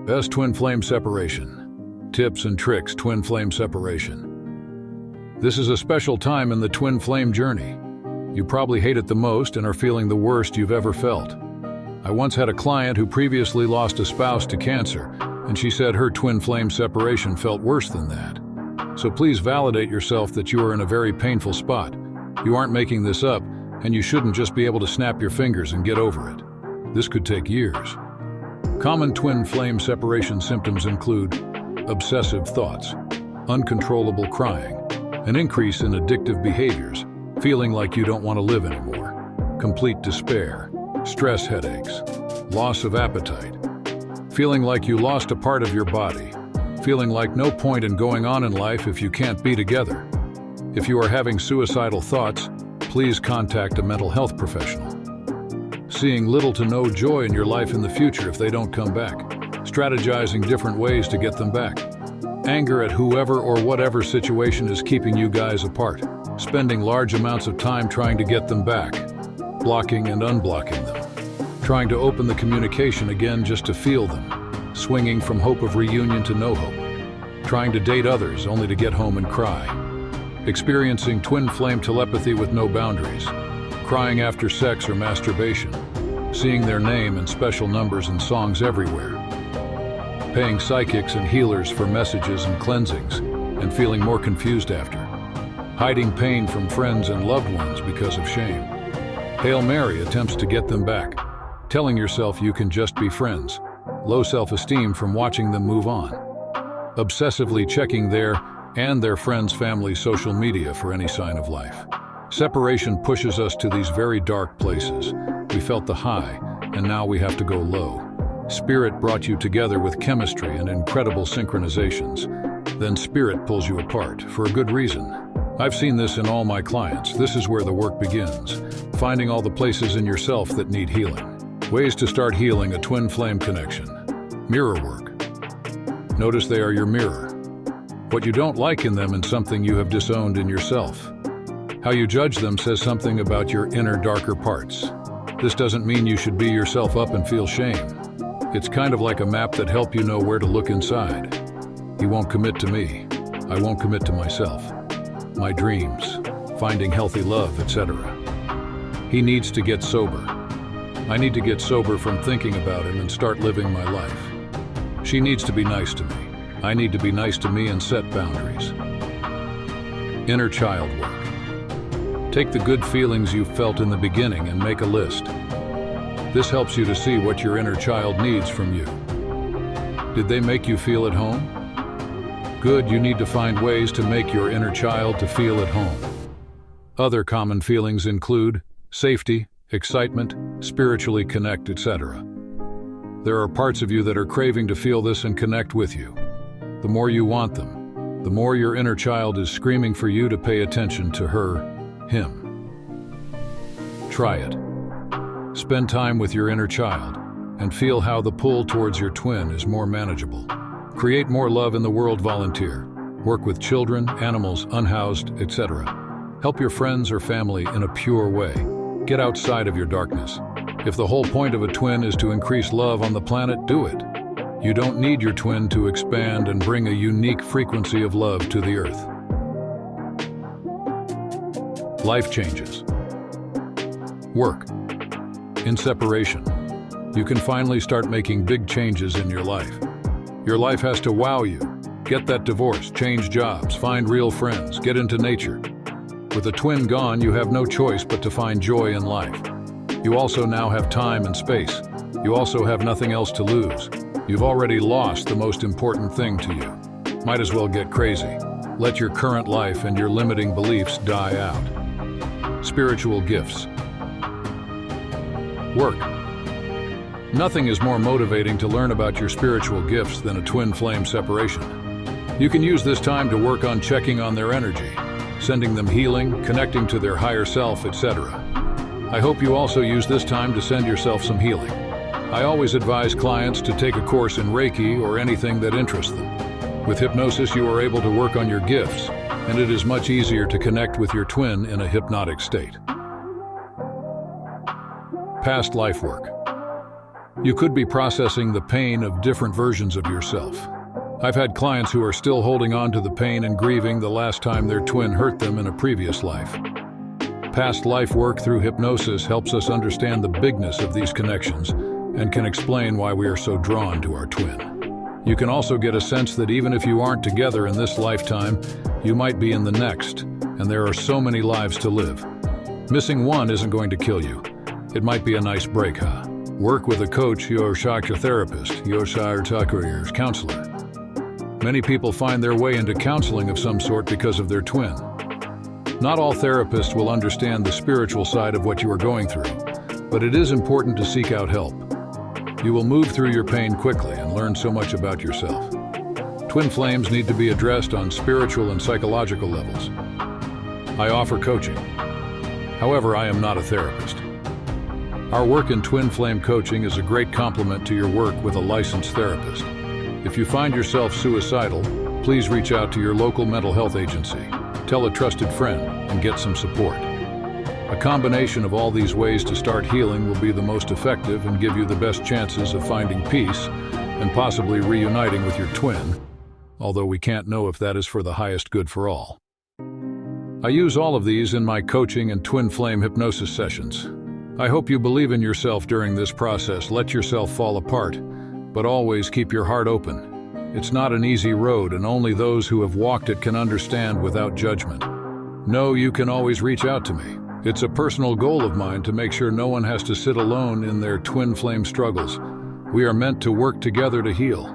Best twin flame separation. Tips and tricks twin flame separation. This is a special time in the twin flame journey. You probably hate it the most and are feeling the worst you've ever felt. I once had a client who previously lost a spouse to cancer, and she said her twin flame separation felt worse than that. So please validate yourself that you are in a very painful spot. You aren't making this up, and you shouldn't just be able to snap your fingers and get over it. This could take years. Common twin flame separation symptoms include obsessive thoughts, uncontrollable crying, an increase in addictive behaviors, feeling like you don't want to live anymore, complete despair, stress headaches, loss of appetite, feeling like you lost a part of your body, feeling like no point in going on in life if you can't be together. If you are having suicidal thoughts, please contact a mental health professional. Seeing little to no joy in your life in the future if they don't come back. Strategizing different ways to get them back. Anger at whoever or whatever situation is keeping you guys apart. Spending large amounts of time trying to get them back. Blocking and unblocking them. Trying to open the communication again just to feel them. Swinging from hope of reunion to no hope. Trying to date others only to get home and cry. Experiencing twin flame telepathy with no boundaries. Crying after sex or masturbation. Seeing their name in special numbers and songs everywhere. Paying psychics and healers for messages and cleansings, and feeling more confused after. Hiding pain from friends and loved ones because of shame. Hail Mary attempts to get them back. Telling yourself you can just be friends. Low self-esteem from watching them move on. Obsessively checking their and their friends' family social media for any sign of life. Separation pushes us to these very dark places. We felt the high, and now we have to go low. Spirit brought you together with chemistry and incredible synchronizations. Then Spirit pulls you apart, for a good reason. I've seen this in all my clients. This is where the work begins. Finding all the places in yourself that need healing. Ways to start healing a twin flame connection. Mirror work. Notice they are your mirror. What you don't like in them and something you have disowned in yourself. How you judge them says something about your inner darker parts. This doesn't mean you should beat yourself up and feel shame. It's kind of like a map that helps you know where to look inside. He won't commit to me. I won't commit to myself. My dreams, finding healthy love, etc. He needs to get sober. I need to get sober from thinking about him and start living my life. She needs to be nice to me. I need to be nice to me and set boundaries. Inner child work. Take the good feelings you felt in the beginning and make a list. This helps you to see what your inner child needs from you. Did they make you feel at home? Good, you need to find ways to make your inner child to feel at home. Other common feelings include safety, excitement, spiritually connect, etc. There are parts of you that are craving to feel this and connect with you. The more you want them, the more your inner child is screaming for you to pay attention to her, him. Try it. Spend time with your inner child and feel how the pull towards your twin is more manageable. Create more love in the world. Volunteer. Work with children, animals, unhoused, etc. Help your friends or family in a pure way. Get outside of your darkness. If the whole point of a twin is to increase love on the planet, do it. You don't need your twin to expand and bring a unique frequency of love to the earth. Life changes. Work. In separation, you can finally start making big changes in your life. Your life has to wow you. Get that divorce, change jobs, find real friends, get into nature. With a twin gone, you have no choice but to find joy in life. You also now have time and space. You also have nothing else to lose. You've already lost the most important thing to you. Might as well get crazy. Let your current life and your limiting beliefs die out. Spiritual gifts. Work. Nothing is more motivating to learn about your spiritual gifts than a twin flame separation. You can use this time to work on checking on their energy, sending them healing, connecting to their higher self, etc. I hope you also use this time to send yourself some healing. I always advise clients to take a course in Reiki or anything that interests them. With hypnosis, you are able to work on your gifts, and it is much easier to connect with your twin in a hypnotic state. Past life work. You could be processing the pain of different versions of yourself. I've had clients who are still holding on to the pain and grieving the last time their twin hurt them in a previous life. Past life work through hypnosis helps us understand the bigness of these connections and can explain why we are so drawn to our twin. You can also get a sense that even if you aren't together in this lifetime, you might be in the next, and there are so many lives to live. Missing one isn't going to kill you. It might be a nice break, huh? Work with a coach, your psychotherapist, your counselor. Many people find their way into counseling of some sort because of their twin. Not all therapists will understand the spiritual side of what you are going through, but it is important to seek out help. You will move through your pain quickly and learn so much about yourself. Twin flames need to be addressed on spiritual and psychological levels. I offer coaching. However, I am not a therapist. Our work in twin flame coaching is a great complement to your work with a licensed therapist. If you find yourself suicidal, please reach out to your local mental health agency. Tell a trusted friend and get some support. A combination of all these ways to start healing will be the most effective and give you the best chances of finding peace and possibly reuniting with your twin, although we can't know if that is for the highest good for all. I use all of these in my coaching and twin flame hypnosis sessions. I hope you believe in yourself during this process. Let yourself fall apart, but always keep your heart open. It's not an easy road, and only those who have walked it can understand without judgment. Know you can always reach out to me. It's a personal goal of mine to make sure no one has to sit alone in their twin flame struggles. We are meant to work together to heal.